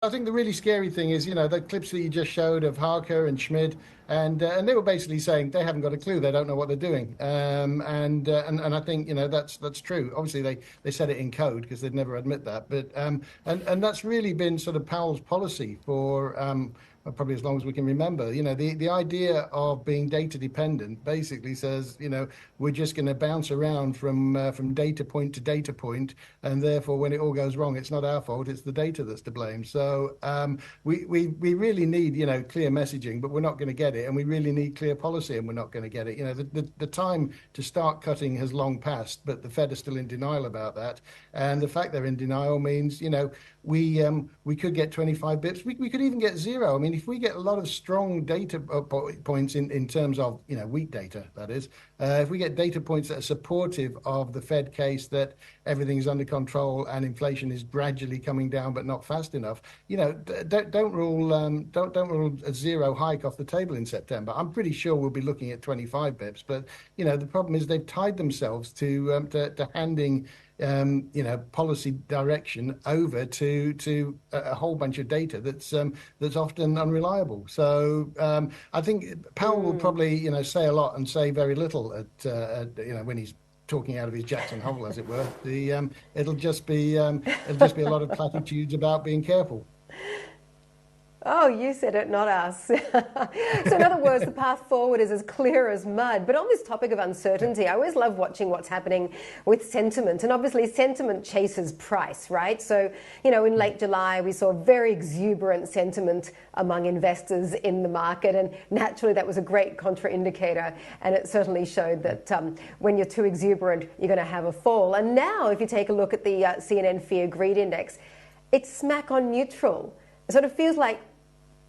I think the really scary thing is, the clips that you just showed of Harker and Schmidt, and they were basically saying they haven't got a clue, they don't know what they're doing, and I think that's true. Obviously, they said it in code because they'd never admit that, but and that's really been sort of Powell's policy for. Probably as long as we can remember. The idea of being data dependent basically says, we're just going to bounce around from data point to data point, and therefore when it all goes wrong, it's not our fault, it's the data that's to blame. So we really need, clear messaging, but we're not going to get it, and we really need clear policy, and we're not going to get it. The time to start cutting has long passed, but the Fed are still in denial about that, and the fact they're in denial means, we could get 25 bips. We could even get zero. I mean, if we get a lot of strong data points in terms of, weak data, that is, if we get data points that are supportive of the Fed case that everything's under control and inflation is gradually coming down but not fast enough, don't rule a zero hike off the table in September. I'm pretty sure we'll be looking at 25 bips, but the problem is they've tied themselves to handing policy direction over to a whole bunch of data that's often unreliable. So I think Powell will probably say a lot and say very little at when he's talking out of his Jackson Hole, as it were. It'll just be a lot of platitudes about being careful. Oh, you said it, not us. So in other words, the path forward is as clear as mud. But on this topic of uncertainty, I always love watching what's happening with sentiment. And obviously sentiment chases price, right? So, in late July, we saw very exuberant sentiment among investors in the market. And naturally, that was a great contraindicator. And it certainly showed that when you're too exuberant, you're going to have a fall. And now, if you take a look at the CNN Fear Greed Index, it's smack on neutral. It sort of feels like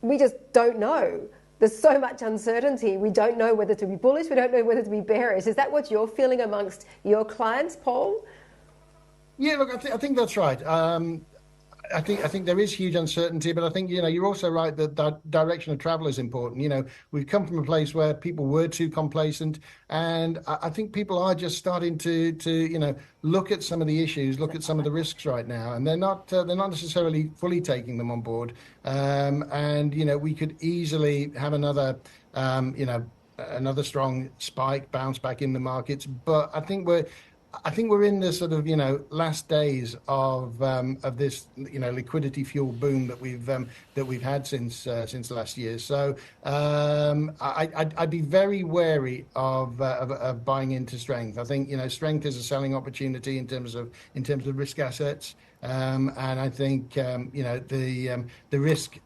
we just don't know. There's so much uncertainty. We don't know whether to be bullish. We don't know whether to be bearish. Is that what you're feeling amongst your clients, Paul? Yeah, look, I think that's right. I think there is huge uncertainty, but I think you're also right that direction of travel is important. We've come from a place where people were too complacent, and I think people are just starting to look at some of the issues, look at some of the risks right now, and they're not necessarily fully taking them on board. And we could easily have another strong spike, bounce back in the markets, but I think we're in the sort of last days of this liquidity fueled boom that we've had since last year. So I'd be very wary of buying into strength. I think strength is a selling opportunity in terms of risk assets, and I think the risk.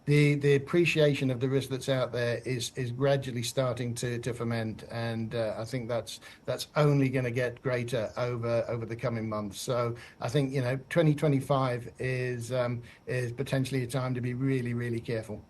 The appreciation of the risk that's out there is gradually starting to ferment, and I think that's only going to get greater over the coming months. So I think 2025 is potentially a time to be really, really careful.